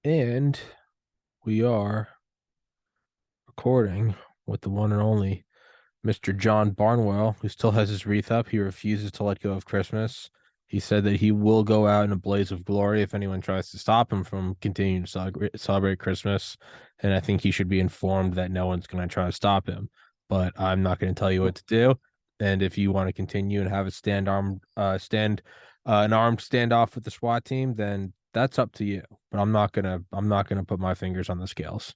And we are recording with the one and only Mr. John Barnwell, who still has his wreath up. He refuses to let go of Christmas. He said that he will go out in a blaze of glory if anyone tries to stop him from continuing to celebrate Christmas. And I think he should be informed that no one's going to try to stop him. But I'm not going to tell you what to do. And if you want to continue and have a an armed standoff with the SWAT team, then that's up to you. But I'm not gonna put my fingers on the scales.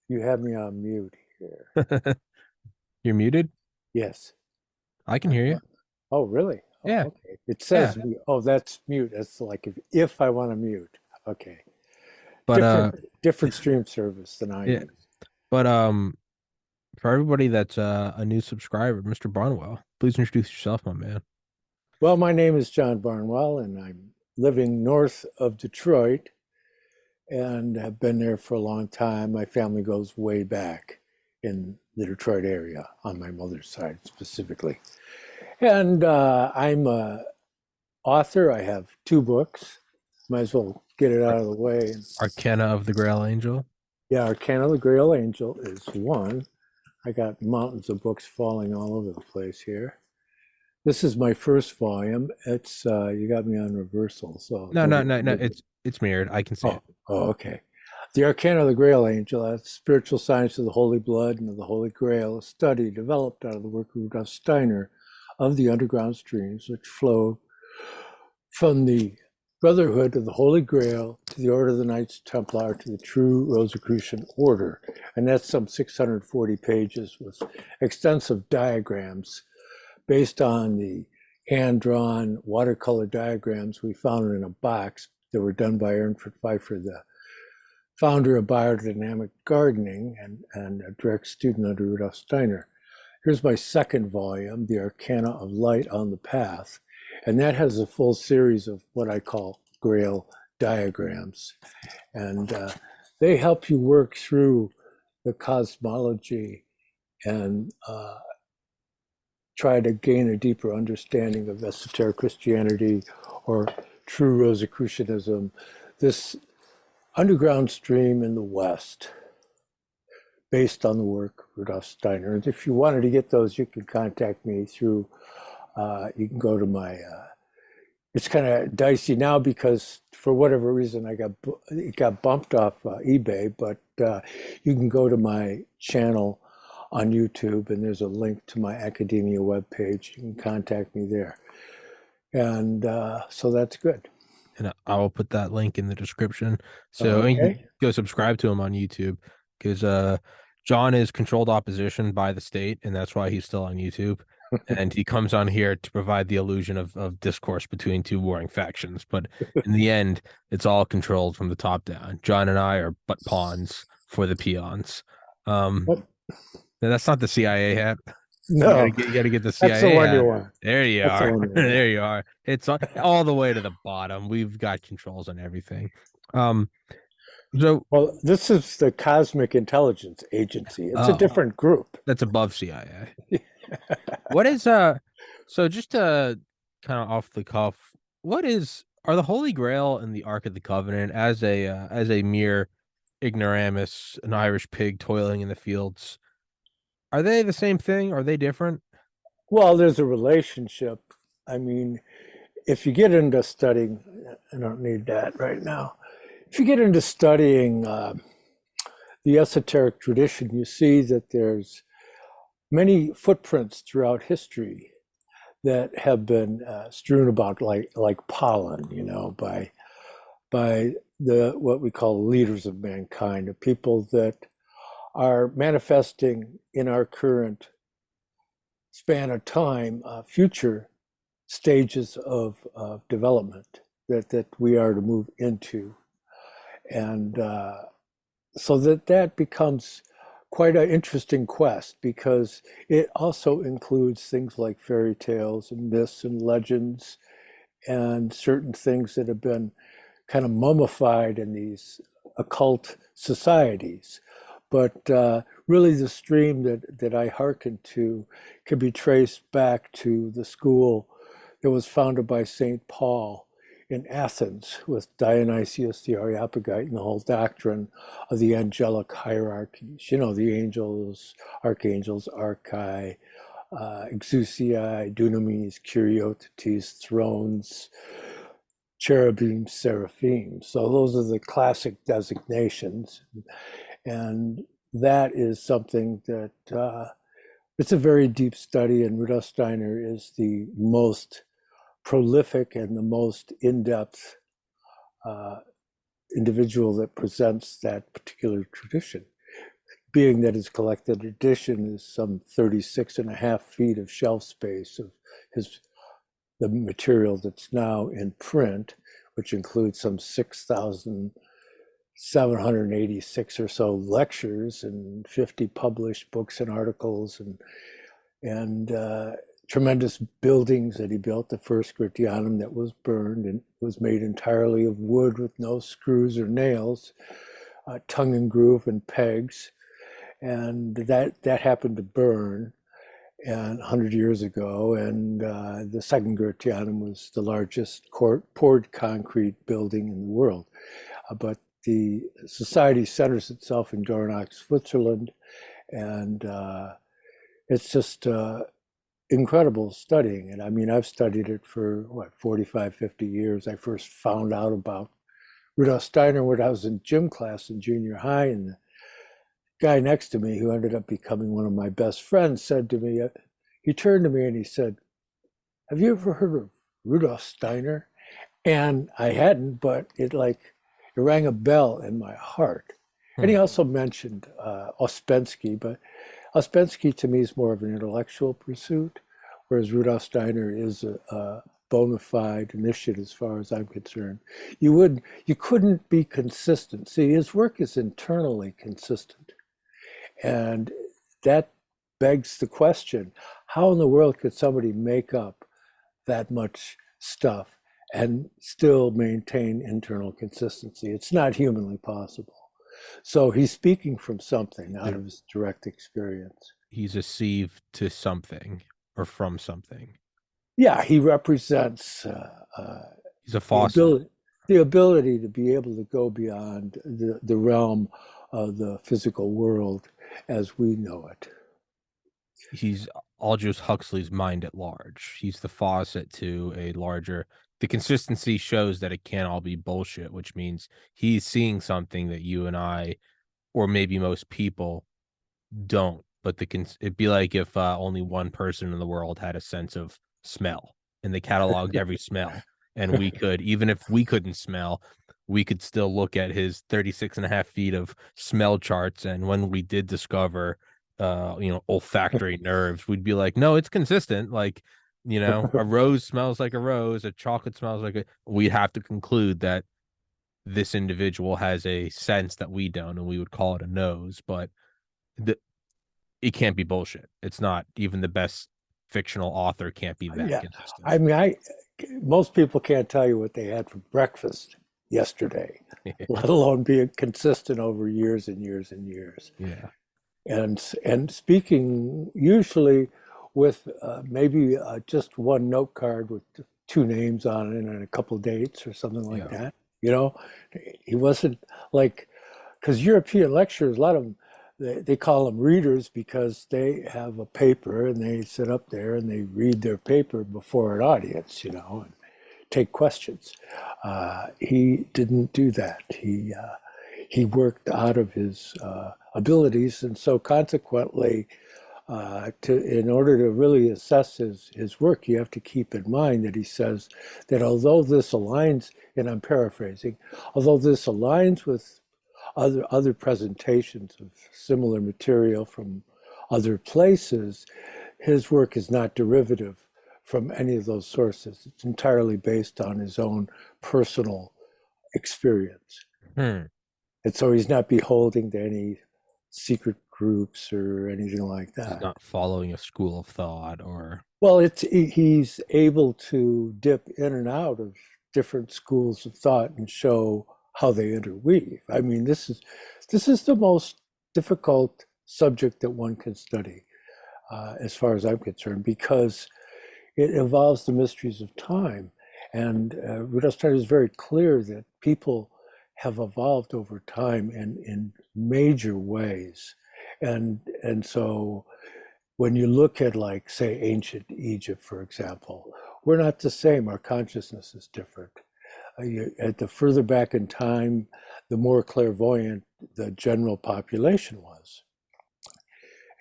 You have me on mute here. You're muted. Yes. I can hear you. Oh, really? Oh, Yeah, okay. It yeah. says mute. Oh, that's mute. That's like if I want to mute. Okay. But Different stream service than I yeah. use. But for everybody that's a new subscriber, Mr. Barnwell, please introduce yourself, my man. Well, my name is John Barnwell, and I'm living north of Detroit and have been there for a long time. My family goes way back in the Detroit area on my mother's side specifically. And I'm a author. I have two books. Might as well get it out Ar- of the way. Arcana of the Grail Angel. Yeah, Arcana of the Grail Angel is one. I got mountains of books falling all over the place here. This is my first volume. It's you got me on reversal, so No, don't no, get no, no. rid of it. It's mirrored. I can see Oh, it. oh, okay. The Arcana of the Grail Angel, that's spiritual science of the Holy Blood and of the Holy Grail, a study developed out of the work of Rudolf Steiner of the underground streams which flow from the Brotherhood of the Holy Grail to the Order of the Knights Templar to the true Rosicrucian Order. And that's some 640 pages with extensive diagrams based on the hand-drawn watercolor diagrams we found in a box that were done by Ernford Pfeiffer, the founder of biodynamic gardening and a direct student under Rudolf Steiner. Here's my second volume, The Arcana of Light on the Path, and that has a full series of what I call Grail diagrams. And they help you work through the cosmology and try to gain a deeper understanding of esoteric Christianity or true Rosicrucianism, this underground stream in the West, based on the work of Rudolf Steiner. And if you wanted to get those, you can contact me through, you can go to my, it's kind of dicey now because for whatever reason it got bumped off eBay, but you can go to my channel on YouTube and there's a link to my academia webpage. You can contact me there. And so that's good. And I will put that link in the description. So you can Okay. go subscribe to him on YouTube because John is controlled opposition by the state, and that's why he's still on YouTube. And he comes on here to provide the illusion of discourse between two warring factions. But in the end, it's all controlled from the top down. John and I are but pawns for the peons. Um, But that's not the CIA hat. no, You gotta get the that's the CIA one you hat. want. There you That's the are. one you want. There you are. It's all the way to the bottom. We've got controls on everything. Um, so Well, this is the Cosmic Intelligence Agency. It's a oh, different group. that's above CIA. What is so just kind of off the cuff, what is are the Holy Grail and the Ark of the Covenant as a mere ignoramus, an Irish pig toiling in the fields? Are they the same thing? Are they different? Well, there's a relationship. I mean, if you get into studying, I don't need that right now. If you get into studying the esoteric tradition, you see that there's many footprints throughout history that have been strewn about like pollen, by the what we call leaders of mankind, the people that are manifesting in our current span of time future stages of development that we are to move into. And so that becomes quite an interesting quest because it also includes things like fairy tales and myths and legends and certain things that have been kind of mummified in these occult societies. But really, the stream that I hearken to can be traced back to the school that was founded by St. Paul in Athens with Dionysius the Areopagite and the whole doctrine of the angelic hierarchies. You know, the angels, archangels, archai, exousiae, dunamis, kuriotetes, thrones, cherubim, seraphim. So those are the classic designations. And that is something that it's a very deep study, and Rudolf Steiner is the most prolific and the most in-depth uh, individual that presents that particular tradition, being that his collected edition is some 36 and a half feet of shelf space of the material that's now in print, which includes some 6,786 or so lectures and 50 published books and articles, and tremendous buildings that he built. The first Gratianum that was burned and was made entirely of wood with no screws or nails, tongue and groove and pegs. And that happened to burn and 100 years ago. And the second Gratianum was the largest poured concrete building in the world. But the society centers itself in Dornach, Switzerland, and it's just incredible studying it. I mean, I've studied it for 45, 50 years. I first found out about Rudolf Steiner when I was in gym class in junior high, and the guy next to me, who ended up becoming one of my best friends, said to me, he turned to me and he said, "Have you ever heard of Rudolf Steiner?" And I hadn't, but it rang a bell in my heart. And he also mentioned Ouspensky, but Ouspensky to me is more of an intellectual pursuit, whereas Rudolf Steiner is a bona fide initiate as far as I'm concerned. You couldn't be consistent. See, his work is internally consistent. And that begs the question, how in the world could somebody make up that much stuff and still maintain internal consistency? It's not humanly possible. So he's speaking from something out of his direct experience. He's a sieve to something or from something. Yeah, he represents He's a the faucet. ability to be able to go beyond the realm of the physical world as we know it. He's Aldous Huxley's mind at large. He's the faucet to a larger. The consistency shows that it can't all be bullshit, which means he's seeing something that you and I, or maybe most people, don't. But it'd be like if only one person in the world had a sense of smell and they cataloged every smell. And we could, even if we couldn't smell, we could still look at his 36 and a half feet of smell charts. And when we did discover, olfactory nerves, we'd be like, no, it's consistent. Like, a rose smells like a rose, a chocolate smells like we'd have to conclude that this individual has a sense that we don't, and we would call it a nose. But it can't be bullshit. It's not. Even the best fictional author can't be that consistent. I mean, most people can't tell you what they had for breakfast yesterday, let alone being consistent over years and years and years. Yeah. And speaking usually with maybe just one note card with two names on it and a couple of dates or something like that. He wasn't like, because European lecturers, a lot of them, they call them readers because they have a paper and they sit up there and they read their paper before an audience, and take questions. He didn't do that. He worked out of his abilities, and so consequently, in order to really assess his work, you have to keep in mind that he says that although this aligns, and I'm paraphrasing, although this aligns with other presentations of similar material from other places, his work is not derivative from any of those sources. It's entirely based on his own personal experience. And so he's not beholden to any secret groups or anything like that. He's not following a school of thought or. Well, he's able to dip in and out of different schools of thought and show how they interweave. I mean, this is the most difficult subject that one can study, as far as I'm concerned, because it involves the mysteries of time. And Rudolf Steiner is very clear that people have evolved over time in major ways. And so when you look at, like, say, ancient Egypt, for example, we're not the same. Our consciousness is different. At the further back in time, the more clairvoyant the general population was.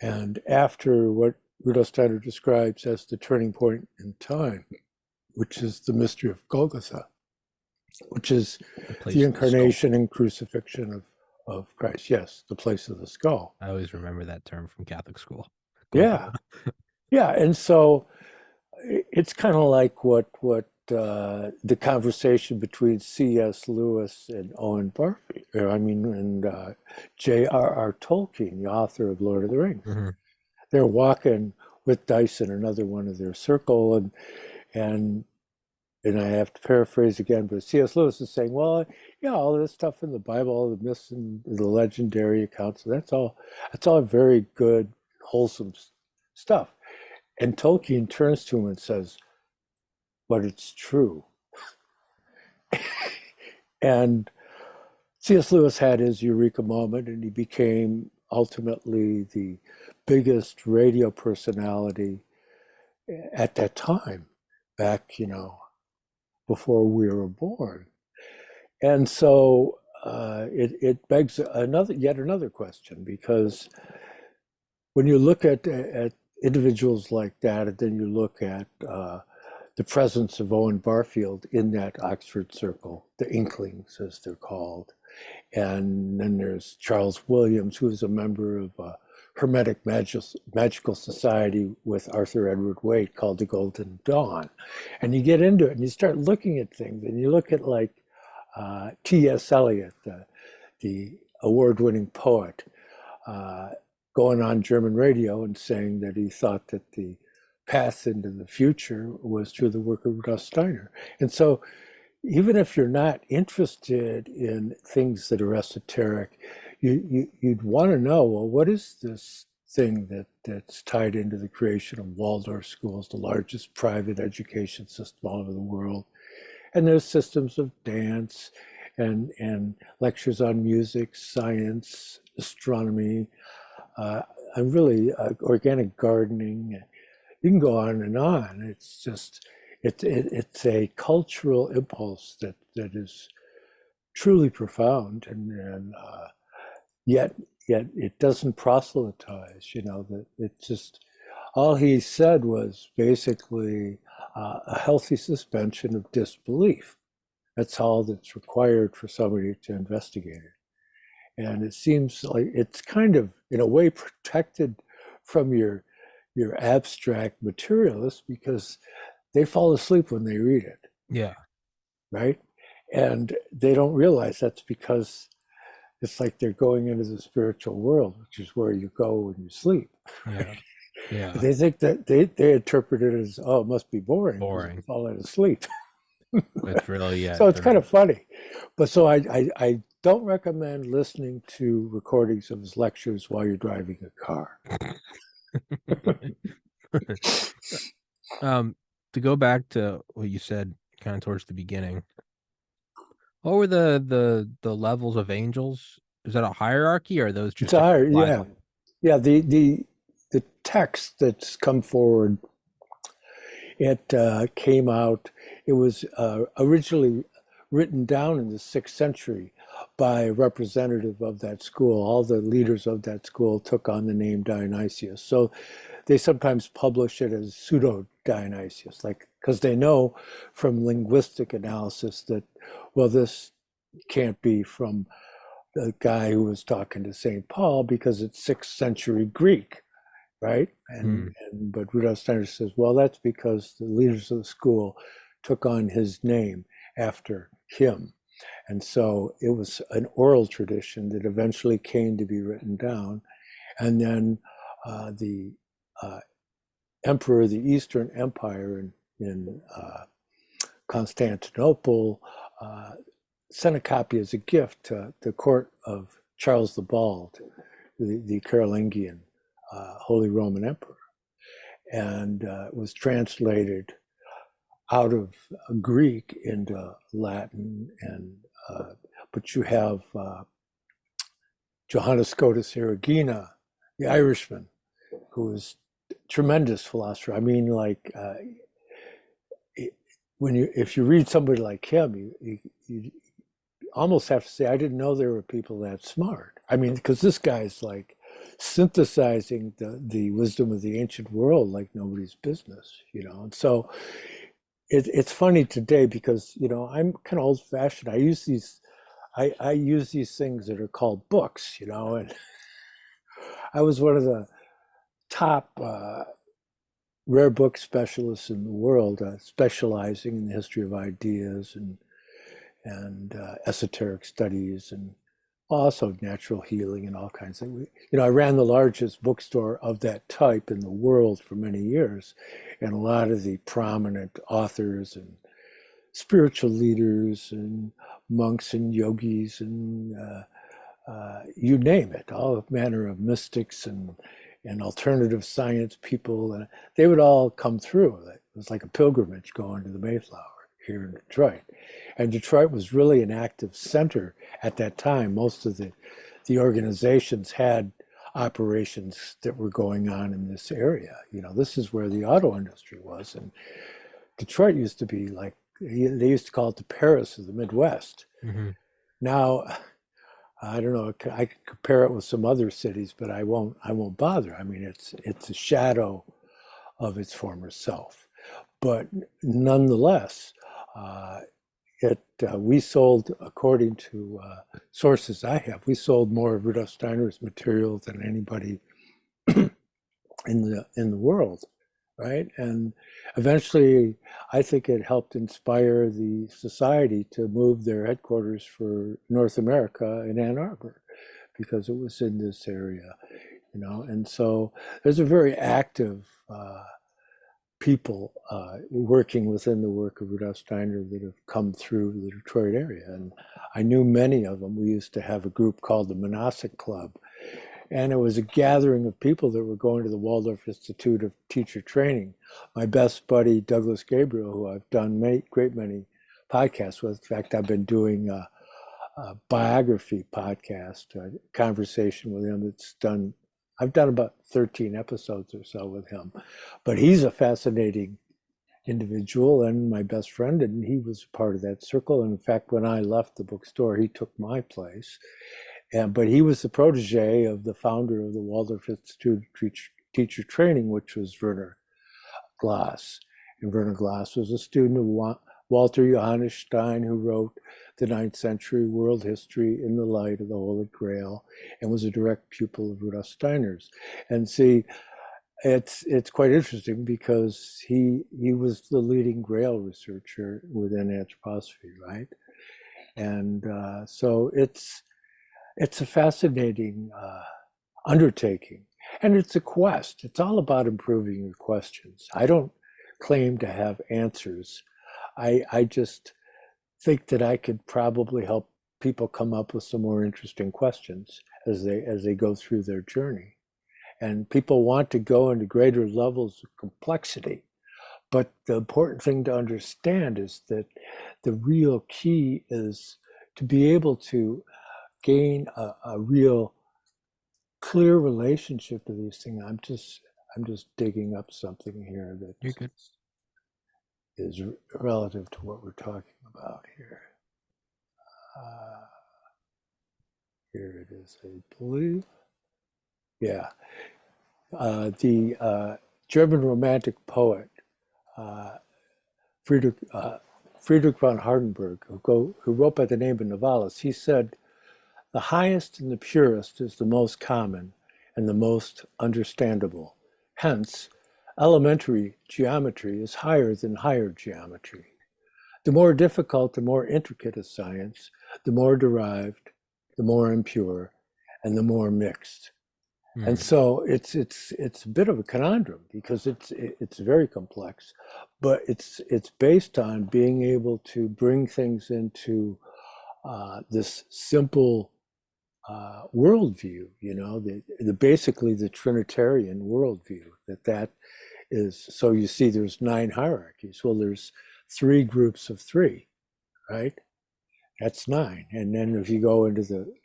And after what Rudolf Steiner describes as the turning point in time, which is the mystery of Golgotha, which is The the place of the skull. incarnation and crucifixion of Christ. Yes, the place of the skull. I always remember that term from Catholic school. Yeah, yeah. And so it's kind of like what the conversation between C.S. Lewis and Owen Barfield, and J.R.R. Tolkien, the author of Lord of the Rings. Mm-hmm. They're walking with Dyson, another one of their circle, and I have to paraphrase again, but C.S. Lewis is saying, well, yeah, all this stuff in the Bible, all the myths and the legendary accounts, that's all very good, wholesome stuff. And Tolkien turns to him and says, but it's true. And C.S. Lewis had his eureka moment, and he became ultimately the biggest radio personality at that time, back, before we were born. And so it begs yet another question, because when you look at individuals like that, and then you look at the presence of Owen Barfield in that Oxford circle, the Inklings, as they're called, and then there's Charles Williams, who is a member of a Hermetic Magical Society with Arthur Edward Waite called the Golden Dawn. And you get into it and you start looking at things, and you look at, like, T.S. Eliot, the award-winning poet, going on German radio and saying that he thought that the path into the future was through the work of Rudolf Steiner. And so even if you're not interested in things that are esoteric, you'd want to know, well, what is this thing that's tied into the creation of Waldorf schools, the largest private education system all over the world? And there's systems of dance and lectures on music, science, astronomy, and really organic gardening. You can go on and on. It's just, it's a cultural impulse that is truly profound, and yet it doesn't proselytize. That it's just, all he said was basically a healthy suspension of disbelief. That's all that's required for somebody to investigate it. And it seems like it's kind of, in a way, protected from your abstract materialists, because they fall asleep when they read it, Yeah. right? And they don't realize that's because it's like they're going into the spiritual world, which is where you go when you sleep. Yeah. Yeah. They think that they interpret it as, oh, it must be boring because Boring. you're falling asleep. It's really, yeah. So it's kind of funny. But so I don't recommend listening to recordings of his lectures while you're driving a car. To go back to what you said kind of towards the beginning, what were the levels of angels? Is that a hierarchy, or are those It's just a higher, implied? yeah. The text that's come forward, it came out. It was originally written down in the 6th century by a representative of that school. All the leaders of that school took on the name Dionysius. So they sometimes publish it as pseudo Dionysius, like, because they know from linguistic analysis that, well, this can't be from the guy who was talking to St. Paul, because it's 6th century Greek, right? But Rudolf Steiner says, well, that's because the leaders of the school took on his name after him. And so it was an oral tradition that eventually came to be written down. And then the emperor of the Eastern Empire in Constantinople sent a copy as a gift to the court of Charles the Bald, the Carolingian Holy Roman Emperor. And it was translated, out of Greek into Latin, and but you have Johannes Scotus Erigena, the Irishman, who is a tremendous philosopher. I mean, like when you if you read somebody like him, you almost have to say, I didn't know there were people that smart. I mean, because this guy's like synthesizing the wisdom of the ancient world like nobody's business, you know. And so it's funny today because, you know, I'm kind of old fashioned. I use these things that are called books, you know, and I was one of the top rare book specialists in the world, specializing in the history of ideas and esoteric studies and also natural healing and all kinds of things. You know, I ran the largest bookstore of that type in the world for many years, and a lot of the prominent authors and spiritual leaders and monks and yogis and you name it, all manner of mystics and alternative science people, and they would all come through. It was like a pilgrimage going to the Mayflower here in Detroit. And Detroit was really an active center at that time. Most of the organizations had operations that were going on in this area. You know, this is where the auto industry was. And Detroit used to be like, they used to call it the Paris of the Midwest. Mm-hmm. Now, I don't know, I could compare it with some other cities, but I won't bother. I mean, it's a shadow of its former self. But nonetheless, uh, we sold, according to sources I have, we sold more of Rudolf Steiner's material than anybody in the world, right? And eventually, I think it helped inspire the society to move their headquarters for North America in Ann Arbor, because it was in this area, you know. And so there's a very active people working within the work of Rudolf Steiner that have come through the Detroit area. And I knew many of them. We used to have a group called the Monastic Club. And it was a gathering of people that were going to the Waldorf Institute of Teacher Training. My best buddy, Douglas Gabriel, who I've done great many podcasts with. In fact, I've been doing a biography podcast, a conversation with him. I've done about 13 episodes or so with him. But he's a fascinating individual and my best friend, and he was part of that circle. And in fact, when I left the bookstore, he took my place. But he was the protege of the founder of the Waldorf Institute of Teacher Training, which was Werner Glass. And Werner Glass was a student of Walter Johannes Stein, who wrote the 9th century world history in the light of the Holy Grail, and was a direct pupil of Rudolf Steiner's. And see, it's quite interesting because he was the leading Grail researcher within anthroposophy, right? And so it's a fascinating undertaking, and it's a quest. It's all about improving your questions. I don't claim to have answers. I just think that I could probably help people come up with some more interesting questions as they go through their journey. And people want to go into greater levels of complexity. But the important thing to understand is that the real key is to be able to gain a real clear relationship to these things. I'm just digging up something here You're that good. is relative to what we're talking about here. Uh, Here it is, I believe. Yeah, the German Romantic poet uh, Friedrich, Friedrich von Hardenberg, who wrote by the name of Novalis, he said, "The highest and the purest is the most common and the most understandable. Hence, elementary geometry is higher than higher geometry. The more difficult, the more intricate a science, the more derived, the more impure, and the more mixed." And Mm. so it's a bit of a conundrum because it's very complex, but it's based on being able to bring things into this simple worldview. You know, basically the Trinitarian worldview that is. So you see, there's 9 hierarchies. Well, there's three groups of three, right? That's nine. And then if you go and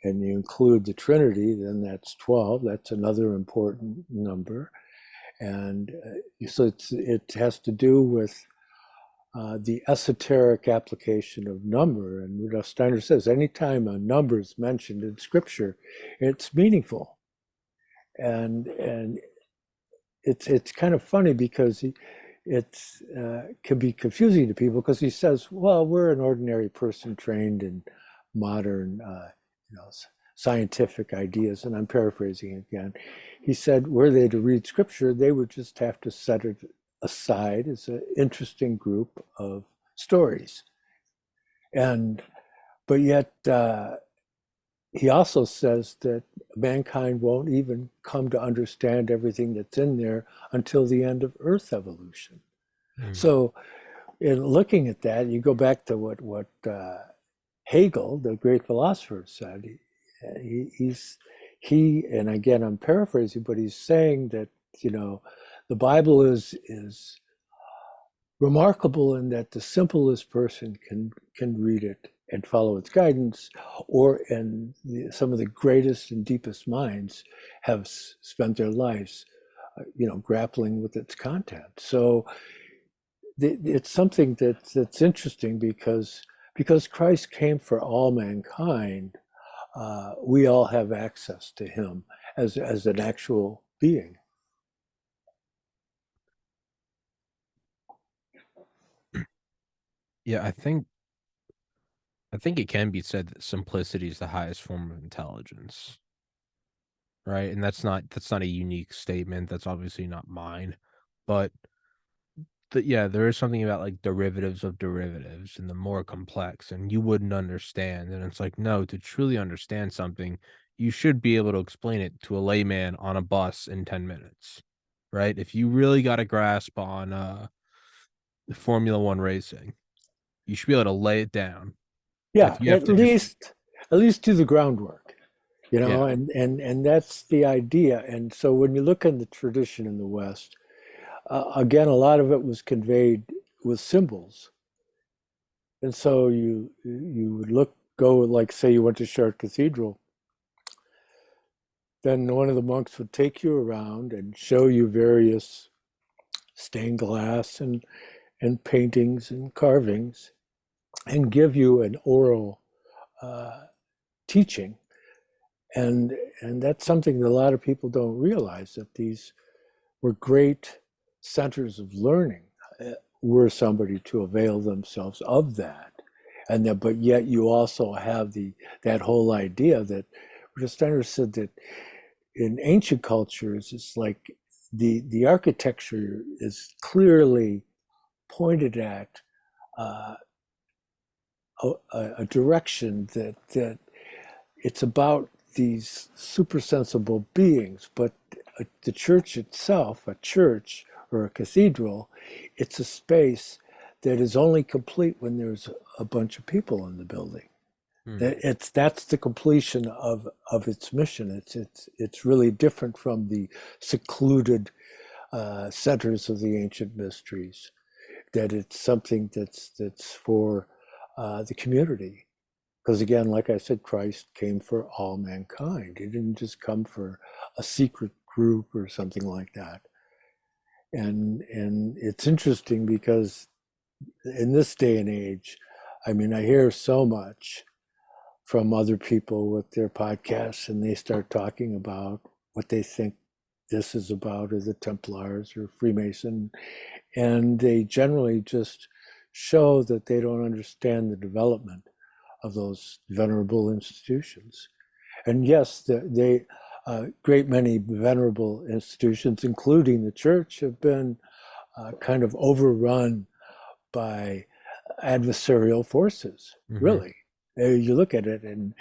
you include the Trinity, then that's 12. That's another important number. And so it has to do with the esoteric application of number. And Rudolf Steiner says anytime a number is mentioned in scripture, it's meaningful. And it's kind of funny because it's can be confusing to people because he says, well, we're an ordinary person trained in modern you know, scientific ideas. And I'm paraphrasing again. He said, were they to read scripture, they would just have to set it aside as an interesting group of stories. And but yet he also says that mankind won't even come to understand everything that's in there until the end of Earth evolution. Mm. So, in looking at that, you go back to what Hegel, the great philosopher, said. He, and again, I'm paraphrasing, but he's saying that the Bible is remarkable in that the simplest person can read it and follow its guidance, or some of the greatest and deepest minds have spent their lives, grappling with its content. So it's something that's interesting because Christ came for all mankind. We all have access to Him as an actual being. Yeah, I think it can be said that simplicity is the highest form of intelligence, right? And that's not a unique statement. That's obviously not mine, but yeah, there is something about like derivatives of derivatives and the more complex, and you wouldn't understand. And it's like, no, to truly understand something, you should be able to explain it to a layman on a bus in 10 minutes, right? If you really got a grasp on Formula One racing, you should be able to lay it down. And Yeah, if you have to just, at least do the groundwork, yeah, and that's the idea. And so when you look at the tradition in the West, again, a lot of it was conveyed with symbols. And so you would go, like, say you went to Chartres Cathedral, then one of the monks would take you around and show you various stained glass and paintings and carvings and give you an oral uh, teaching. And that's something that a lot of people don't realize, that these were great centers of learning, were somebody to avail themselves of that. And that, but yet you also have that whole idea that Rudolf Steiner said that in ancient cultures, it's like the architecture is clearly pointed at uh, a direction that it's about these super sensible beings, but the church itself, a church or a cathedral, it's a space that is only complete when there's a bunch of people in the building. hmm, That's the completion of its mission. It's really different from the secluded centers of the ancient mysteries. That it's something that's for the community. Because again, like I said, Christ came for all mankind. He didn't just come for a secret group or something like that. And it's interesting because in this day and age, I mean, I hear so much from other people with their podcasts, and they start talking about what they think this is about, or the Templars or Freemason, and they generally just show that they don't understand the development of those venerable institutions. And yes, they great many venerable institutions, including the church, have been kind of overrun by adversarial forces. hmm. Really, you look at it, and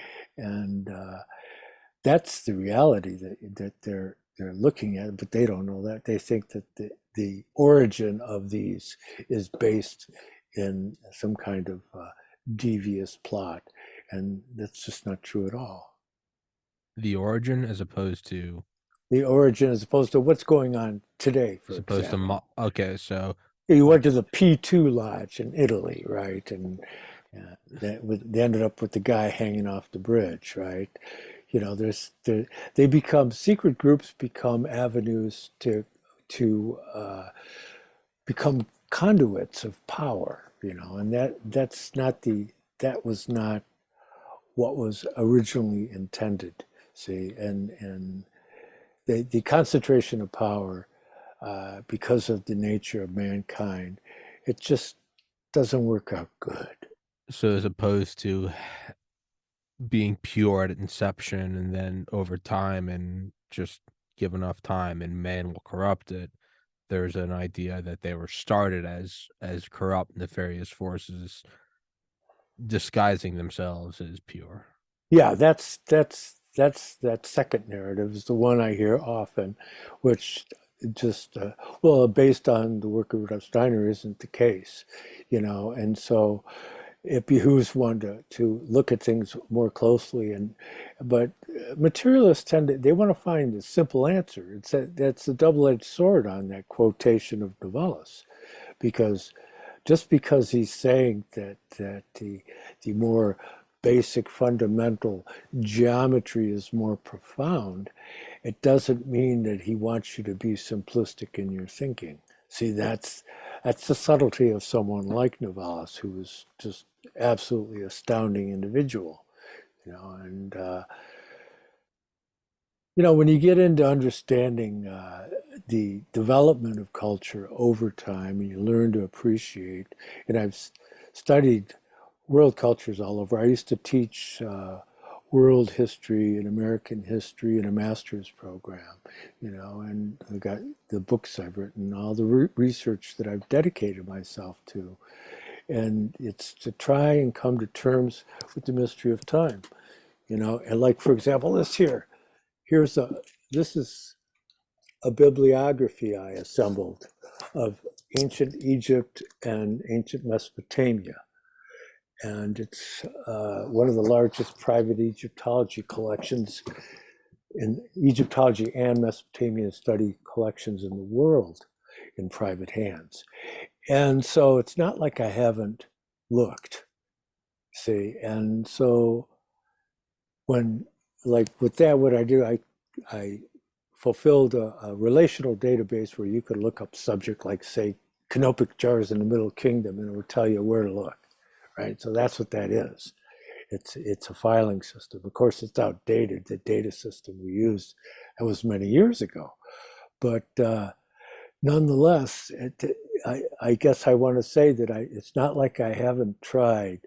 that's the reality that they're looking at, but they don't know that. They think that the origin of these is based in some kind of devious plot, and that's just not true at all. The origin as opposed to The origin, as opposed to what's going on today, for okay, example. so You went to the P2 Lodge in Italy, right? And they ended up with the guy hanging off the bridge, right? They become secret groups become avenues to become conduits of power, and that was not what was originally intended. See, and the concentration of power, because of the nature of mankind, it just doesn't work out good. So as opposed to being pure at inception and then over time and just give enough time and man will corrupt it, there's an idea that they were started as corrupt nefarious forces disguising themselves as pure. Yeah, that's that second narrative is the one I hear often, which just well, based on the work of Rudolf Steiner, isn't the case, and so it behooves one to look at things more closely. But materialists they want to find a simple answer. That's a double-edged sword on that quotation of Novalis, because just because he's saying that the more basic fundamental geometry is more profound, it doesn't mean that he wants you to be simplistic in your thinking. See, that's the subtlety of someone like Novalis, who is just absolutely astounding individual, and when you get into understanding the development of culture over time, and you learn to appreciate, and I've studied world cultures all over. I used to teach world history and American history in a master's program, and I got the books I've written, all the research that I've dedicated myself to. And it's to try and come to terms with the mystery of time, and like, for example, here's this is a bibliography I assembled of ancient Egypt and ancient Mesopotamia. And it's one of the largest private Egyptology collections in Egyptology and Mesopotamian study collections in the world in private hands. And so it's not like I haven't looked, see. And so when, like with that, what I do, I fulfilled a relational database where you could look up subject like, say, canopic jars in the Middle Kingdom, and it would tell you where to look, right? So that's what that is. It's a filing system. Of course, it's outdated. The data system we used, that was many years ago. But nonetheless, I guess I want to say that it's not like I haven't tried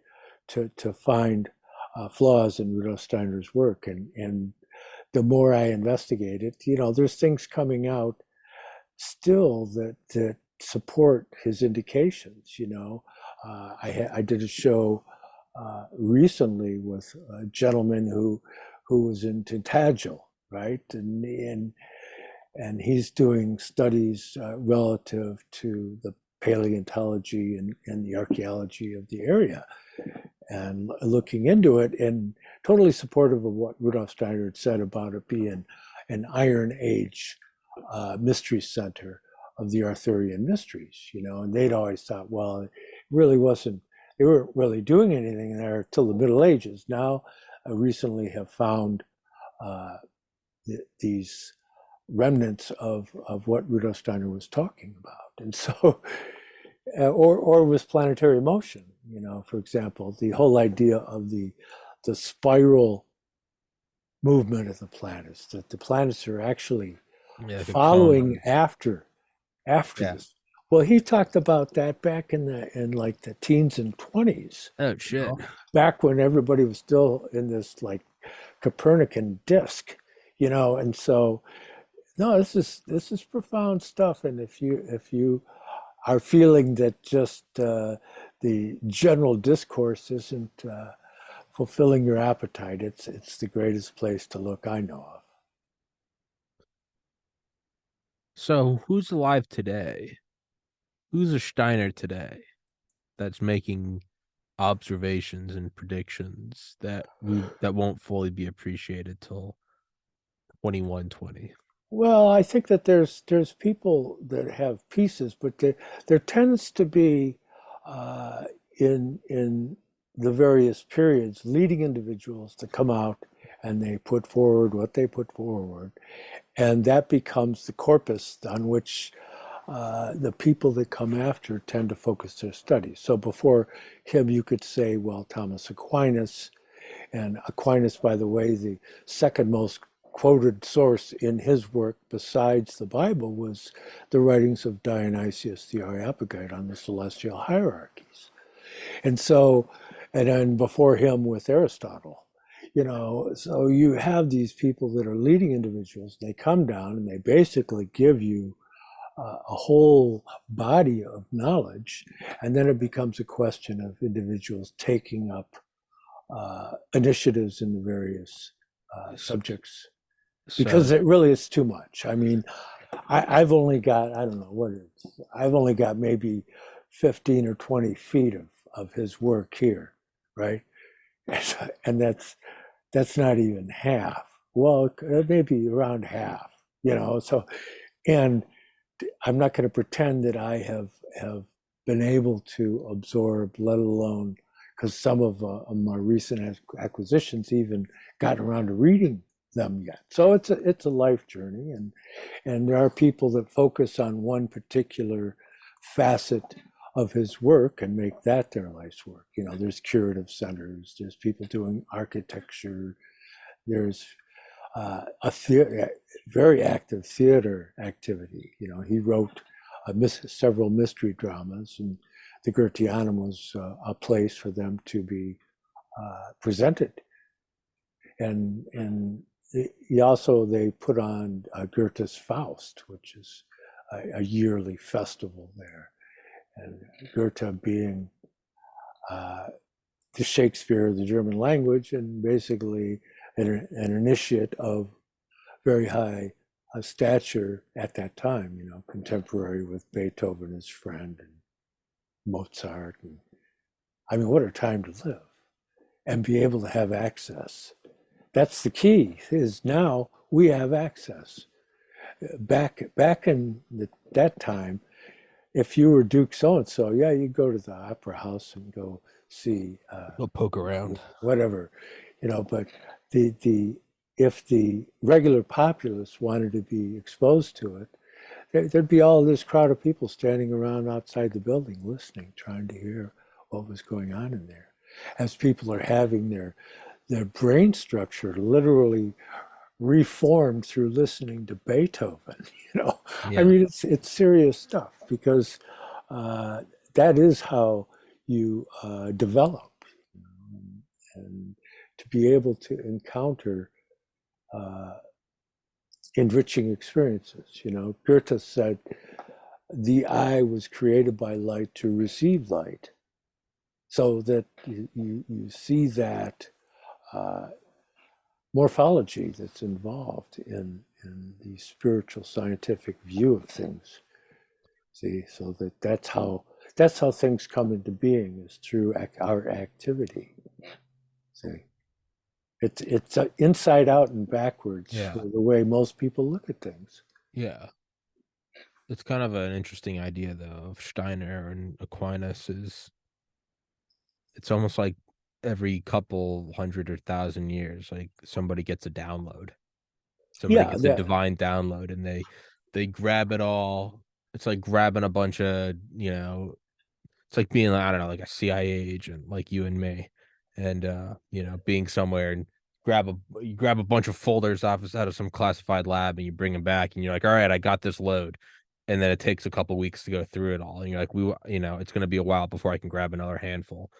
to find flaws in Rudolf Steiner's work. And the more I investigate it, there's things coming out still that support his indications. I did a show recently with a gentleman who was in Tintagel, right? And he's doing studies relative to the paleontology and the archaeology of the area, and looking into it, and totally supportive of what Rudolf Steiner had said about it being an Iron Age mystery center of the Arthurian mysteries, and they'd always thought, well, it really wasn't, they weren't really doing anything there till the Middle Ages. Now, I recently have found these remnants of what Rudolf Steiner was talking about. And so, or with planetary motion, for example, the whole idea of the spiral movement of the planets, that the planets are actually Yeah, like a cone. following after Yeah. this. Well, he talked about that back in like the teens and 20s, Oh shit. back when everybody was still in this like Copernican disk, and so no, this is profound stuff. And if you are feeling that just the general discourse isn't fulfilling your appetite, it's the greatest place to look I know of. So who's alive today? Who's a Steiner today that's making observations and predictions that won't fully be appreciated till 2120? Well, I think that there's people that have pieces, but there tends to be uh, in the various periods leading individuals to come out and they put forward what they put forward, and that becomes the corpus on which the people that come after tend to focus their studies. So before him, you could say, well, Thomas Aquinas, and Aquinas, by the way, the second most quoted source in his work besides the Bible was the writings of Dionysius the Areopagite on the celestial hierarchies. And so, and then before him with Aristotle. So you have these people that are leading individuals. They come down and they basically give you a whole body of knowledge, and then it becomes a question of individuals taking up initiatives in the various subjects So because it really is too much. I mean, I've only got, I don't know what it is, I've only got maybe 15 or 20 feet of his work here, right? And that's not even half. Well, maybe around half, so, and I'm not going to pretend that I have been able to absorb, let alone because some of my recent acquisitions even gotten around to reading them yet. So it's a life journey, and there are people that focus on one particular facet of his work and make that their life's work. There's curative centers, there's people doing architecture, there's very active theater activity. He wrote several mystery dramas, and the Goetheanum was a place for them to be presented. And he also they put on Goethe's Faust, which is a yearly festival there, and Goethe being uh, the Shakespeare of the German language and basically an initiate of very high stature at that time, contemporary with Beethoven, his friend, and Mozart. And I mean, what a time to live and be able to have access. That's the key. Is now we have access. Back in that time, if you were Duke so and so, yeah, you go to the opera house and go see go poke around. whatever, But the if the regular populace wanted to be exposed to it, there'd be all this crowd of people standing around outside the building listening, trying to hear what was going on in there. As people are having their brain structure literally reformed through listening to Beethoven. I Yeah. mean, it's serious stuff because uh, that is how you develop, and to be able to encounter uh, enriching experiences. Goethe said the eye was created by light to receive light, so that you see that uh, morphology that's involved in the spiritual scientific view of things. See, so that's how things come into being is through our activity. See, it's inside out and backwards for Yeah. the way most people look at things. Yeah. It's kind of an interesting idea though of Steiner and Aquinas is it's almost like every couple hundred or thousand years, like somebody gets a download. Somebody Yeah, gets a divine download and they grab it all. It's like grabbing a bunch of, it's like being I don't know, like a CIA agent like you and me. And being somewhere and you grab a bunch of folders out of some classified lab and you bring them back and you're like, all right, I got this load. And then it takes a couple weeks to go through it all. And you're like, it's gonna be a while before I can grab another handful.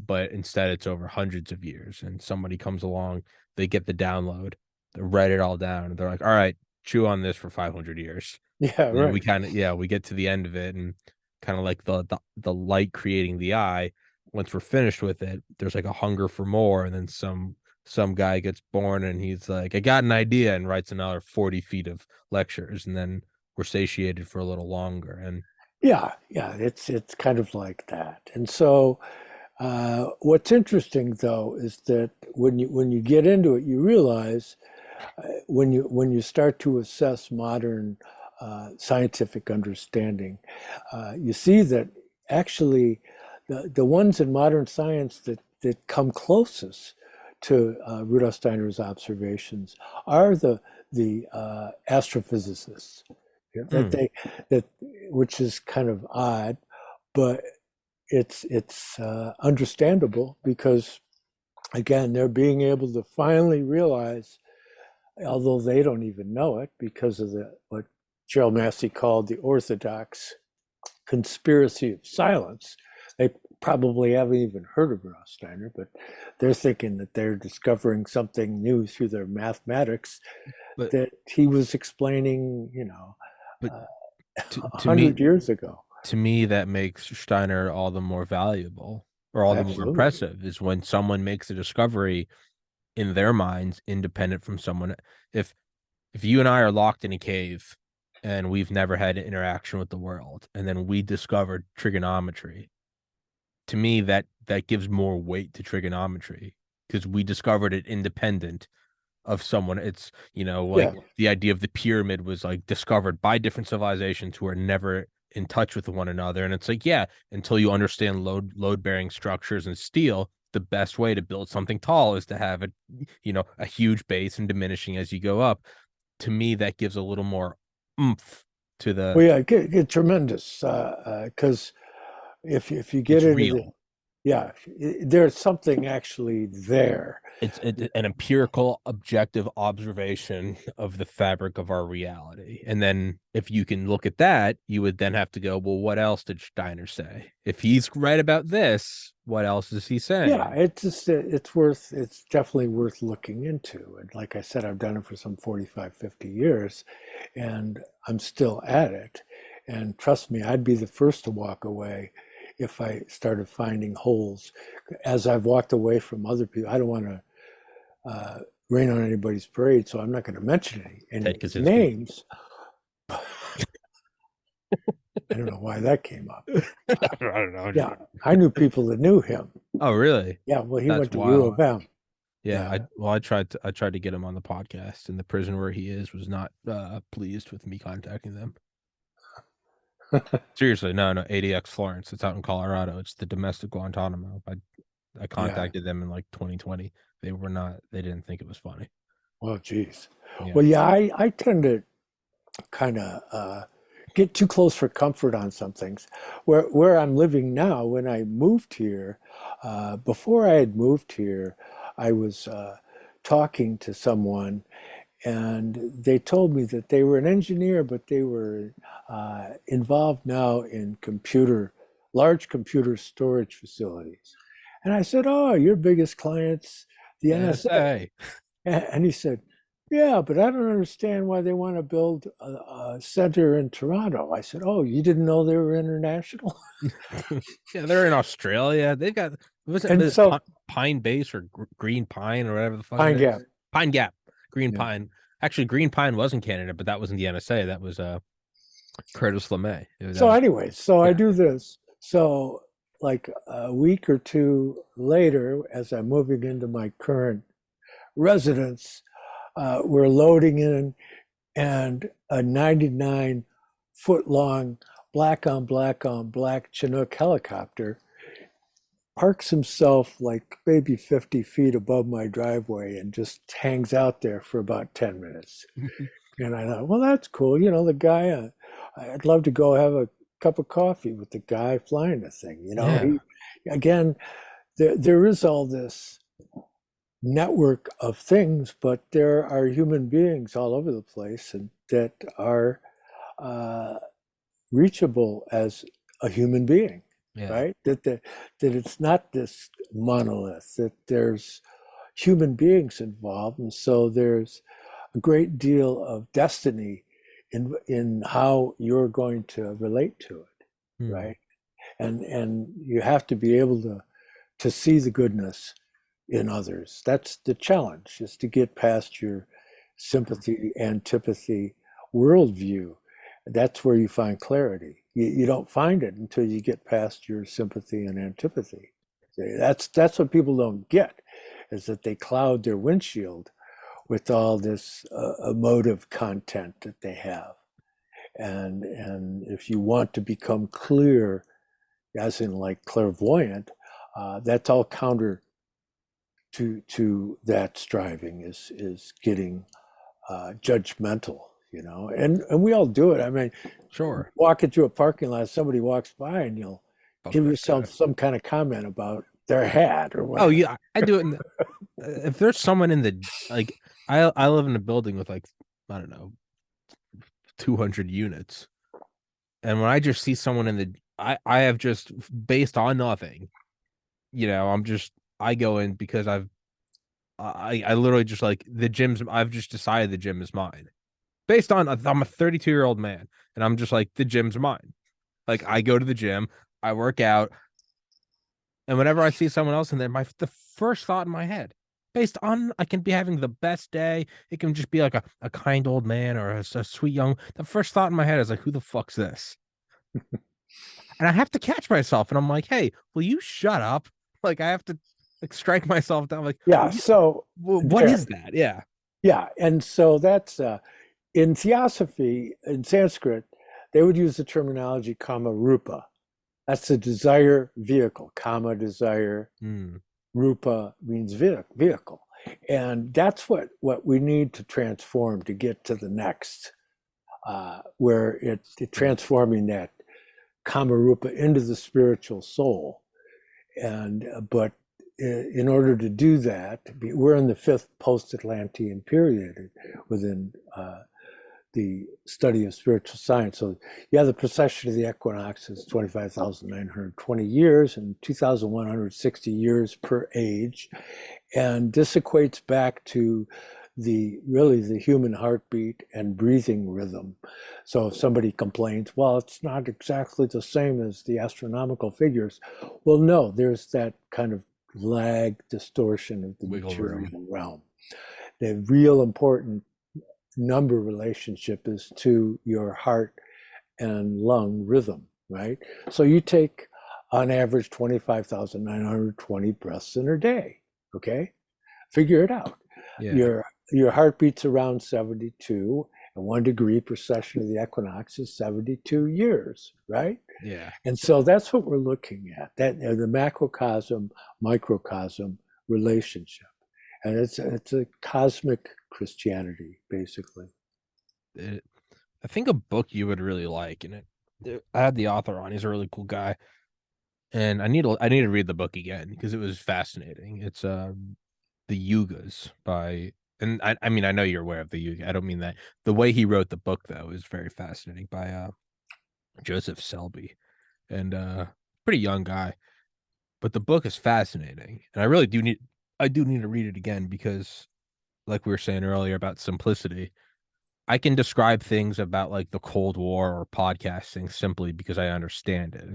But instead it's over hundreds of years. And somebody comes along, they get the download, they write it all down, and they're like, all right, chew on this for 500 years. yeah, And then we right. kind of, yeah, we get to the end of it and kind of like the light creating the eye. Once we're finished with it, there's like a hunger for more. And then some guy gets born and he's like, I got an idea and writes another 40 feet of lectures. And then we're satiated for a little longer. And Yeah, yeah, it's kind of like that. And so what's interesting though is that when you get into it, you realize when you start to assess modern scientific understanding, you see that actually the ones in modern science that come closest to Rudolf Steiner's observations are the astrophysicists. That Mm. they that which is kind of odd, but it's understandable because again they're being able to finally realize, although they don't even know it because of the what Gerald Massey called the orthodox conspiracy of silence. They probably haven't even heard of Rudolf Steiner, but they're thinking that they're discovering something new through their mathematics But that he was explaining, but uh, to, a to me hundred years ago. to me that makes Steiner all the more valuable or all the more Absolutely. impressive is when someone makes a discovery in their minds independent from someone. If you and I are locked in a cave and we've never had an interaction with the world, and then we discovered trigonometry, to me that gives more weight to trigonometry because we discovered it independent of someone. It's, like Yeah. the idea of the pyramid was like discovered by different civilizations who are never in touch with one another. And it's like, yeah, until you understand load bearing structures and steel, the best way to build something tall is to have a huge base and diminishing as you go up. To me, that gives a little more oomph to Well, the yeah, tremendous. Because if you get it's into the real. yeah, there's something actually there. It's an empirical, objective observation of the fabric of our reality. And then if you can look at that, you would then have to go, well, what else did Steiner say? If he's right about this, what else is he Yeah, saying? it's definitely worth looking into. And like I said, I've done it for some 45, 50 years, and I'm still at it. And trust me, I'd be the first to walk away if I started finding holes. As I've walked away from other people, I don't want to rain on anybody's parade, so I'm not going to mention Ted any Kaczynski. names. I don't know why that came up. I don't know. Yeah, I knew people that knew him. Oh, really? Yeah, well, he That's went to U wild. of M. Yeah, Yeah, I tried to get him on the podcast, and the prison where he is was not pleased with me contacting them. Seriously, no, no, ADX Florence. It's out in Colorado. It's the domestic Guantanamo. I yeah. contacted them in like 2020. They were not. They didn't think it was funny. Well, geez. Yeah. Well, yeah, I tend to kind of get too close for comfort on some things. Where I'm living now, when I moved here, before I had moved here, I was talking to someone, and they told me that they were an engineer, but they were involved now in large computer storage facilities. And I said, "Oh, your biggest client's the NSA." NSA. And he said, "Yeah, but I don't understand why they want to build a center in Toronto." I said, "Oh, you didn't know they were international?" Yeah, they're in Australia. They've got And was so Pine Base or Green Pine or whatever the fuck it Pine Gap. is. Pine Gap, Green Yeah. Pine. Actually, Green Pine was in Canada, but that wasn't the NSA. That was Curtis LeMay. That So was anyway, so I yeah. do this. So like a week or two later, as I'm moving into my current residence, we're loading in, and a 99-foot long black on black Chinook helicopter parks himself like maybe 50 feet above my driveway and just hangs out there for about 10 minutes. And I thought, well, that's cool. The guy, I'd love to go have a cup of coffee with the guy flying the thing. Yeah. Again, there is all this network of things, but there are human beings all over the place and that are uh, reachable as a human being, Yeah. right? That it's not this monolith, that there's human beings involved. And so there's a great deal of destiny in how you're going to relate to it, Hmm. right? And you have to be able to see the goodness in others. That's the challenge, is to get past your sympathy, antipathy, worldview. That's where you find clarity. You don't find it until you get past your sympathy and antipathy. That's what people don't get, is that they cloud their windshield with all this emotive content that they have. And if you want to become clear, as in like clairvoyant, that's all counter to that striving is getting judgmental, and we all do it. I mean, Sure. walking through a parking lot, somebody walks by and you'll Fuck give that yourself guy. some kind of comment about their hat or Oh whatever. yeah, I do it. If there's someone in the like, I live in a building with like, I don't know, 200 units, and when I just see someone in the, I have just based on nothing, I'm just I go in because I literally just like the gym's. I've just decided the gym is mine based on I'm a 32-year-old man, and I'm just like the gym's mine. Like I go to the gym, I work out, and whenever I see someone else in there, the first thought in my head, based on I can be having the best day, it can just be like a kind old man or a sweet young. The first thought in my head is like, who the fuck's this? And I have to catch myself, and I'm like, hey, will you shut up? Like I have to like strike myself down. Like, Yeah. So what there. is that? Yeah. Yeah, and so that's in Theosophy in Sanskrit, they would use the terminology kama rupa. That's the desire vehicle. Kama desire, Hmm. rupa means vehicle, and that's what we need to transform to get to the next, where it transforming that kama rupa into the spiritual soul. And but in order to do that, we're in the fifth post-Atlantean period within the study of spiritual science. So, yeah, the precession of the equinox is 25,920 years and 2,160 years per age. And this equates back to the human heartbeat and breathing rhythm. So if somebody complains, well, it's not exactly the same as the astronomical figures. Well, no, there's that kind of lag distortion of the Wiggle room. material realm. The real important number relationship is to your heart and lung rhythm, right? So you take on average 25,920 breaths in a day, okay? Figure it out. Yeah. Your heart beats around 72, and 1 degree precession of the equinox is 72 years, right? Yeah. And so that's what we're looking at, that the macrocosm microcosm relationship, and it's a cosmic Christianity basically. It, I think a book you would really like, and I had the author on. He's a really cool guy, and I need to read the book again because it was fascinating. It's the Yugas by, and I mean I know you're aware of the Yuga. I don't mean that. The way he wrote the book though is very fascinating by Joseph Selby, and pretty young guy, but the book is fascinating, and I do need to read it again because like we were saying earlier about simplicity. I can describe things about like the Cold War or podcasting simply because I understand it.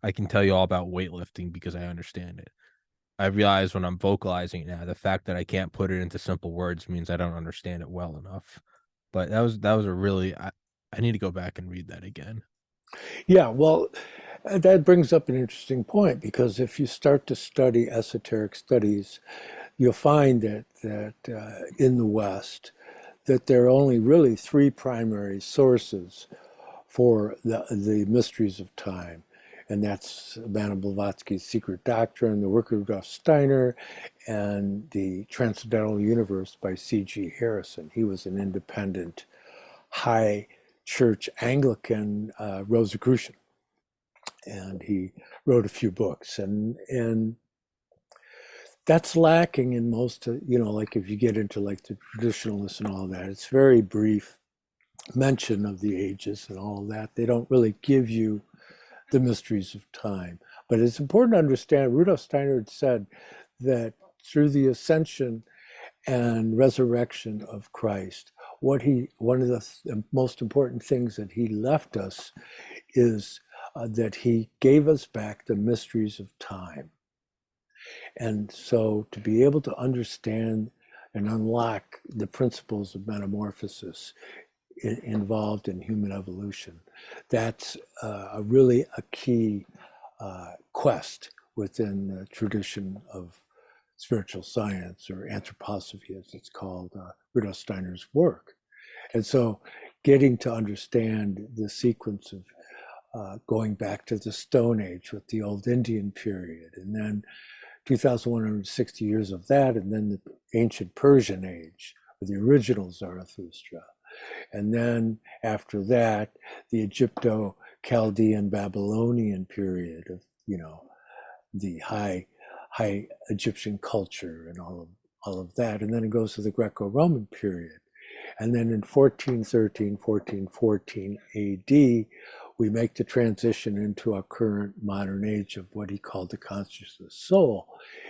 I can tell you all about weightlifting because I understand it. I realize when I'm vocalizing it now, the fact that I can't put it into simple words means I don't understand it well enough. But that was a really I need to go back and read that again. Yeah, well, that brings up an interesting point, because if you start to study esoteric studies, you'll find that in the West, that there are only really three primary sources for the mysteries of time. And that's Madame Blavatsky's Secret Doctrine, the work of Rudolf Steiner, and the Transcendental Universe by C.G. Harrison. He was an independent, high church Anglican Rosicrucian, and he wrote a few books. And that's lacking in most, like if you get into like the traditionalists and all that, it's very brief mention of the ages and all of that. They don't really give you the mysteries of time. But it's important to understand, Rudolf Steiner had said that through the ascension and resurrection of Christ, one of the most important things that he left us is that he gave us back the mysteries of time. And so to be able to understand and unlock the principles of metamorphosis involved in human evolution, that's really a key quest within the tradition of spiritual science, or anthroposophy as it's called, Rudolf Steiner's work. And so getting to understand the sequence of going back to the Stone Age with the Old Indian period, and then 2,160 years of that, and then the ancient Persian age with the original Zarathustra. And then after that, the Egypto-Chaldean Babylonian period of, the high Egyptian culture and all of that. And then it goes to the Greco-Roman period. And then in 1413, 1414 AD, we make the transition into our current modern age of what he called the consciousness soul.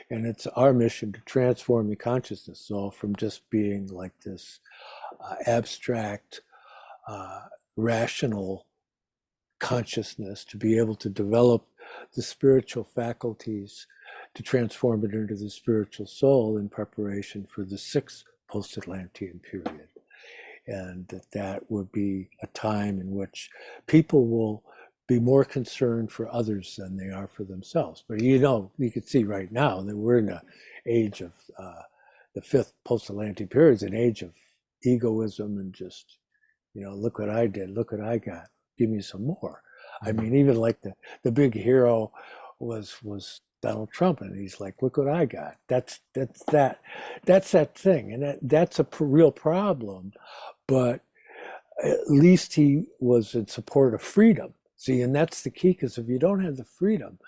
And it's our mission to transform the consciousness soul from just being like this abstract, rational consciousness, to be able to develop the spiritual faculties to transform it into the spiritual soul in preparation for the sixth post-Atlantean period. And that would be a time in which people will be more concerned for others than they are for themselves. But you can see right now that we're in an age of the fifth post-Atlantean period, is an age of egoism and just, look what I did, look what I got, give me some more. I mean, even like the big hero was Donald Trump, and he's like, look what I got. That's that thing, and that's a real problem. But at least he was in support of freedom. See, and that's the key, because if you don't have the freedom,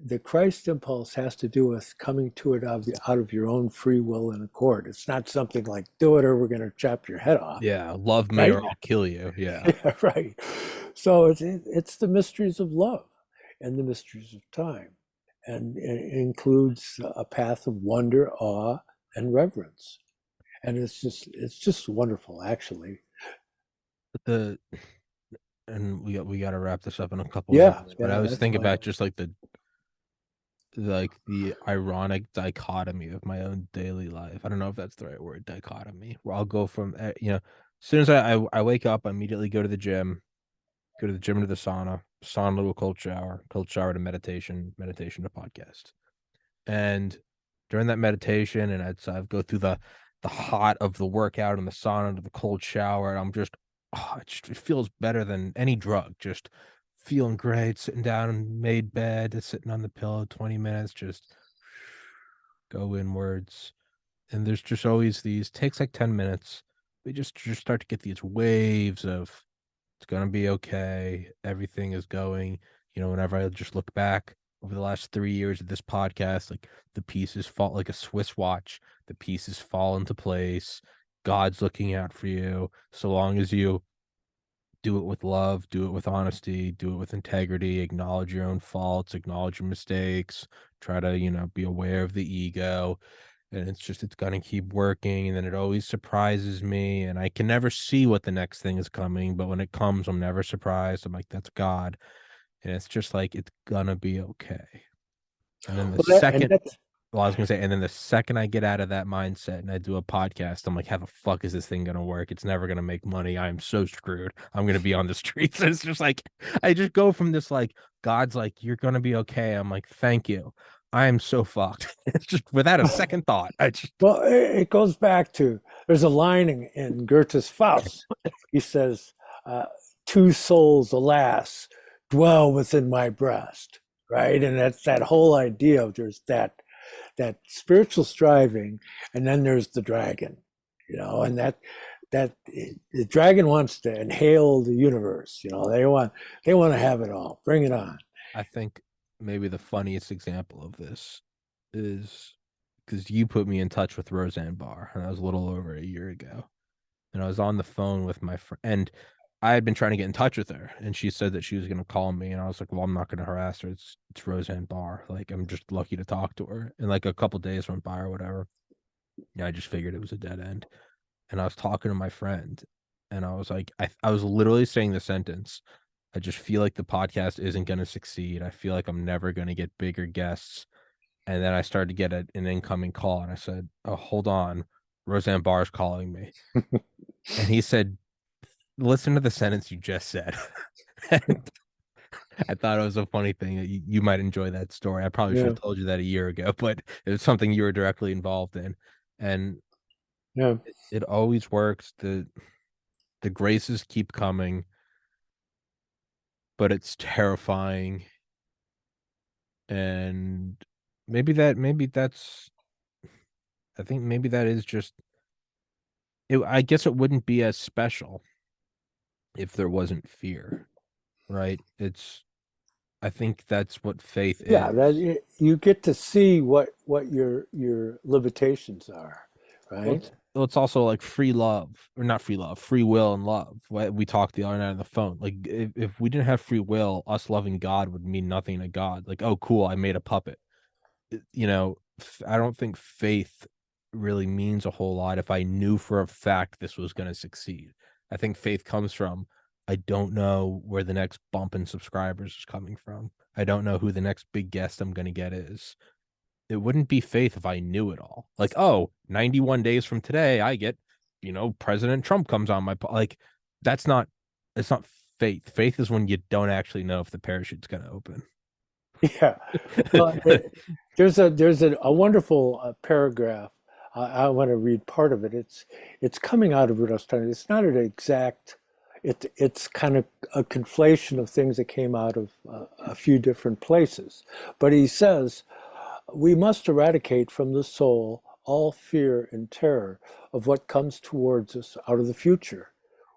the Christ impulse has to do with coming to it out of your own free will and accord. It's not something like, do it or we're going to chop your head off. Yeah, love me right? or I'll kill you. Yeah. Yeah, right. So it's the mysteries of love and the mysteries of time. And it includes a path of wonder, awe, and reverence. And it's just wonderful, actually. And we got to wrap this up in a couple minutes. But I was that's thinking fine. about just like the ironic dichotomy of my own daily life. I don't know if that's the right word, dichotomy, where I'll go from, as soon as I wake up, I immediately go to the gym to the sauna to a cold shower to meditation to podcast. And during that meditation, and I'd go through the hot of the workout and the sauna to the cold shower, and I'm just, it feels better than any drug. Just feeling great, sitting down and made bed, sitting on the pillow, 20 minutes, just go inwards. And there's just always these, takes like 10 minutes. We just start to get these waves of, it's gonna be okay. Everything is going, whenever I just look back over the last 3 years of this podcast, like the pieces fall like a Swiss watch, the pieces fall into place. God's looking out for you. So long as you do it with love, do it with honesty, do it with integrity, acknowledge your own faults, acknowledge your mistakes, try to, be aware of the ego. And it's gonna keep working, and then it always surprises me, and I can never see what the next thing is coming, but when it comes, I'm never surprised. I'm like, "That's God," and it's just like, "It's gonna be okay." And then the Well, and second that's well, I was gonna say, and then the second I get out of that mindset and I do a podcast, I'm like, "How the fuck is this thing gonna work? It's never gonna make money. I am so screwed. I'm gonna be on the streets." It's just like, I just go from this, like, God's like, "You're gonna be okay." I'm like, "Thank you. I am so fucked." It's just without a second thought. I just well, it goes back to, there's a line in Goethe's Faust. He says, two souls, alas, dwell within my breast, right? And that's that whole idea of, there's that spiritual striving, and then there's the dragon, and that the dragon wants to inhale the universe. They want to have it all. Bring it on. I think maybe the funniest example of this is because you put me in touch with Roseanne Barr, and that was a little over a year ago. And I was on the phone with my friend, and I had been trying to get in touch with her, and she said that she was going to call me, and I was like, "Well, I'm not going to harass her. It's Roseanne Barr. Like, I'm just lucky to talk to her." And like a couple days went by or whatever. Yeah, I just figured it was a dead end. And I was talking to my friend, and I was like, I was literally saying the sentence, "I just feel like the podcast isn't going to succeed. I feel like I'm never going to get bigger guests." And then I started to get an incoming call, and I said, "Oh, hold on. Roseanne Barr's calling me." And he said, "Listen to the sentence you just said." And I thought it was a funny thing that you might enjoy that story. I probably should Yeah, have told you that a year ago, but it was something you were directly involved in. And yeah, it always works. The graces keep coming, but it's terrifying. And maybe that's I think maybe that is just I guess it wouldn't be as special if there wasn't fear, right? I think that's what faith yeah. That is. you get to see what your limitations are, Well, right? it's also like free love, or not free love, free will and love. We talked the other night on the phone. Like if we didn't have free will, us loving God would mean nothing to God. Like, oh, cool, I made a puppet. I don't think faith really means a whole lot if I knew for a fact this was going to succeed. I think faith comes from I don't know where the next bump in subscribers is coming from. I don't know who the next big guest I'm going to get is. It wouldn't be faith if I knew it all. Like, oh, 91 days from today, I get, President Trump comes on like that's not it's not faith. Faith is when you don't actually know if the parachute's going to open. Yeah. Well, there's a wonderful paragraph. I want to read part of it. It's coming out of Rudolf Steiner. It's not an exact. It's kind of a conflation of things that came out of a few different places. But he says we must eradicate from the soul all fear and terror of what comes towards us out of the future.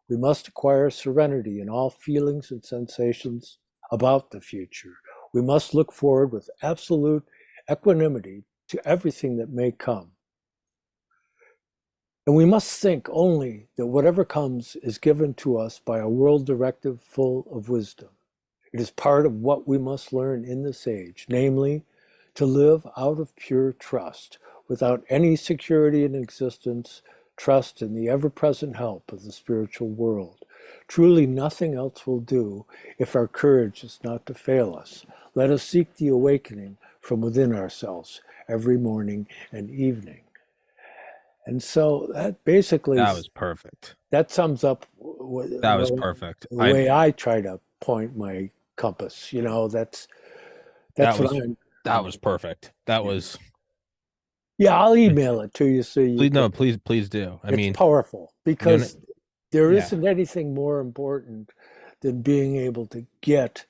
We must acquire serenity in all feelings and sensations about the future. We must look forward with absolute equanimity to everything that may come. And we must think only that whatever comes is given to us by a world directive full of wisdom. It is part of what we must learn in this age, namely, to live out of pure trust, without any security in existence, trust in the ever-present help of the spiritual world. Truly nothing else will do if our courage is not to fail us. Let us seek the awakening from within ourselves every morning and evening. And so that basically, That was perfect. that sums up That was perfect. the way I try to point my compass. That That's what was that I'm was perfect. That yeah. was Yeah, I'll email it to you so you please can. no, please do. I It's mean, powerful you know, because there yeah. isn't anything more important than being able to get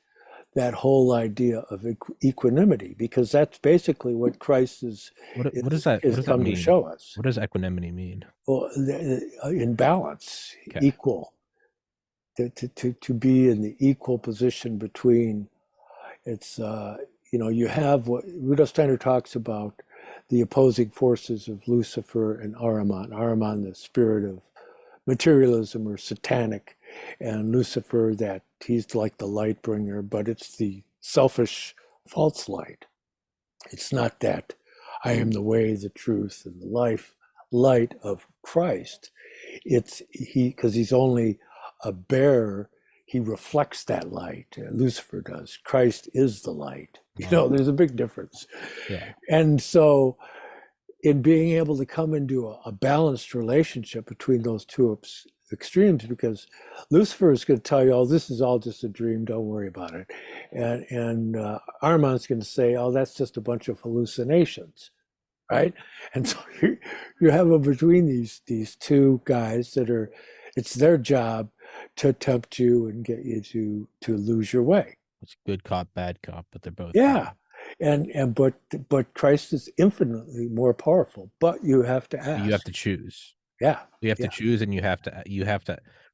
that whole idea of equanimity, because that's basically what Christ is What is does that come to mean? show us. What does equanimity mean? Well, in balance, Okay. equal, to be in the equal position between it's you have what Rudolf Steiner talks about, the opposing forces of Lucifer and Ahriman. Ahriman, the spirit of materialism or satanic, and Lucifer, that he's like the light bringer, but it's the selfish false light. It's not that I am the way, the truth, and the light of Christ. It's he, because he's only a bearer. He reflects that light. Lucifer does. Christ is the light. Wow. There's a big difference. Yeah. And so, in being able to come into a balanced relationship between those two extremes, because Lucifer is going to tell you, "Oh, this is all just a dream. Don't worry about it," and Armand's going to say, "Oh, that's just a bunch of hallucinations." Right? And so you have between these two guys that are, it's their job to tempt you and get you to lose your way. It's good cop, bad cop, but they're both Yeah, bad. but Christ is infinitely more powerful. But you have to You have ask. to choose. Yeah, You have to yeah, choose, and you have to,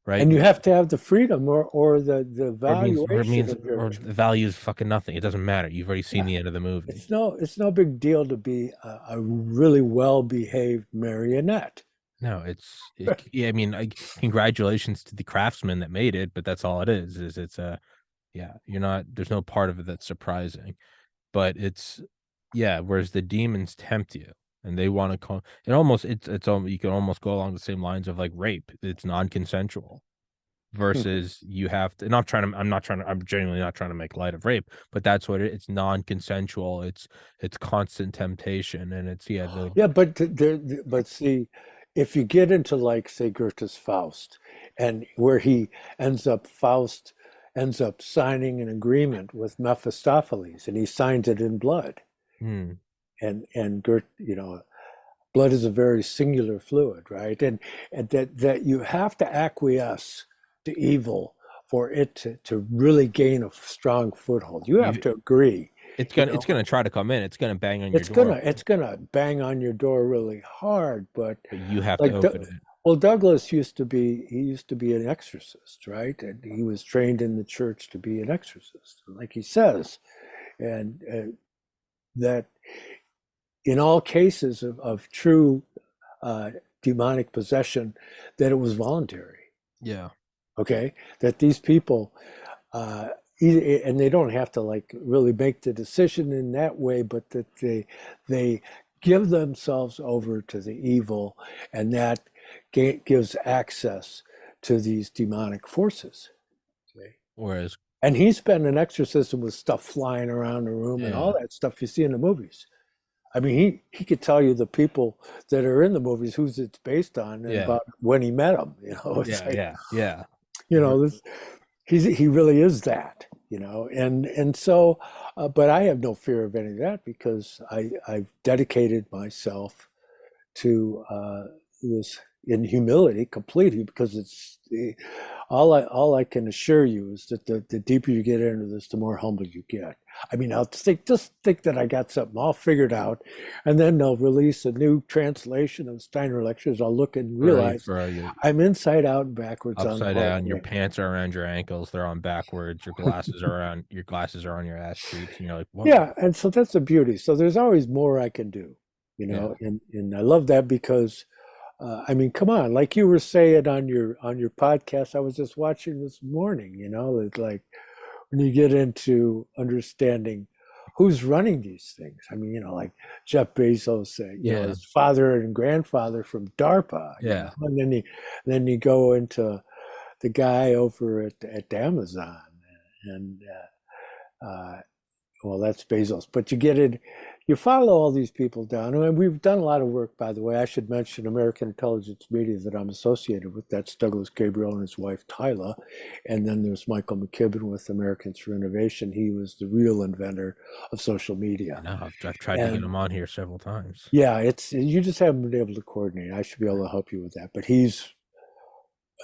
right? and you have to have the freedom or the valuation of your. Or the value is fucking nothing. It doesn't matter. You've already seen Yeah, the end of the movie. it's no big deal to be a really well behaved marionette. No, yeah, I mean, congratulations to the craftsman that made it, but that's all it is it's a, yeah, there's no part of it that's surprising, but yeah, whereas the demons tempt you and they want to call you can almost go along the same lines of like rape. It's non-consensual versus you have to, I'm genuinely not trying to make light of rape, but that's what it's non-consensual. It's constant temptation, and it's, yeah, Yeah, but see, if you get into like say Goethe's Faust, and where he ends up Faust ends up signing an agreement with Mephistopheles, and he signs it in blood. Hmm. And blood is a very singular fluid, right? And that you have to acquiesce to evil for it to really gain a strong foothold. You have You, to agree. it's gonna try to come in. It's gonna bang on your It's door, gonna bang on your door really hard, but but you have to like open it. well, Douglas used to be an exorcist, right? And he was trained in the church to be an exorcist, like he says, and that in all cases of true demonic possession, that it was voluntary. Yeah. Okay, that these people, uh, and they don't have to like really make the decision in that way, but that they give themselves over to the evil, and that gives access to these demonic forces. Okay? Whereas, And he's been an exorcism with stuff flying around the room and all yeah, that stuff you see in the movies. I mean, he could tell you the people that are in the movies, who's it's based on, and yeah, about when he met them. It's yeah, like, yeah, yeah. this, he really is that. And so, but I have no fear of any of that because I've dedicated myself to this in humility completely, because it's all I can assure you is that the deeper you get into this, the more humble you get. I mean, just think that I got something all figured out, and then they'll release a new translation of Steiner lectures. I'll look and Right, realize for your I'm inside out and backwards on the upside whole down, your thing. pants are around your ankles, they're on backwards, your glasses are on your ass cheeks, and you're like, what? Yeah, and so that's the beauty. So there's always more I can do, Yeah. and I love that because I mean, come on, like you were saying on your podcast, I was just watching this morning. It's like when you get into understanding who's running these things. I mean, like Jeff Bezos, Yeah. his father and grandfather from DARPA, Yeah. and then you go into the guy over at Amazon, and well, that's Bezos, but you follow all these people down. And we've done a lot of work, by the way. I should mention American Intelligence Media that I'm associated with. That's Douglas Gabriel and his wife, Tyla. And then there's Michael McKibben with Americans for Innovation. He was the real inventor of social I media. know. I've tried to get And him on here several times. yeah, you just haven't been able to coordinate. I should be able to help you with that. But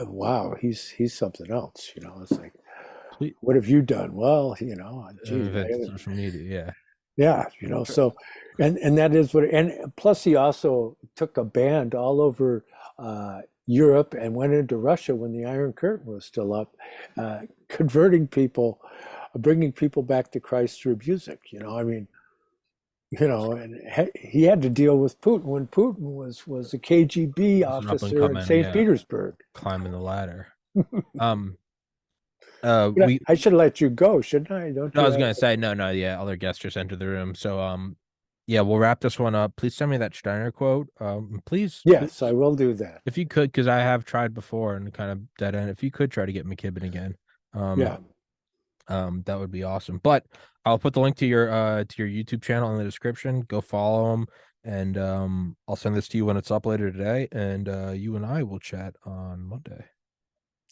wow, he's something else. It's like, Please, what have you done? Well, geez, social media. Yeah. yeah, so, and that is and plus he also took a band all over Europe and went into Russia when the Iron Curtain was still up, converting people, bringing people back to Christ through music. I mean, and he had to deal with Putin when Putin was a KGB It's an up and officer in coming, St. yeah, Petersburg. climbing the ladder. Um, But we I should let you go, shouldn't I? Don't No, I you was have? gonna say no, no, yeah. Other guests just entered the room, so yeah, we'll wrap this one up. Please send me that Steiner quote. Please, Yes, I please, will do that. if you could, because I have tried before and kind of dead end. If you could try to get McKibben again, Yeah, that would be awesome. But I'll put the link to your YouTube channel in the description. Go follow him, and I'll send this to you when it's up later today. And you and I will chat on Monday.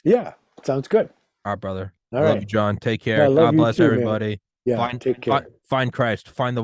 yeah, sounds good. All right, brother. I All love you, right. John. Take Yeah, I care. love God you bless too, man. everybody. Yeah, take care. Find Christ. Find the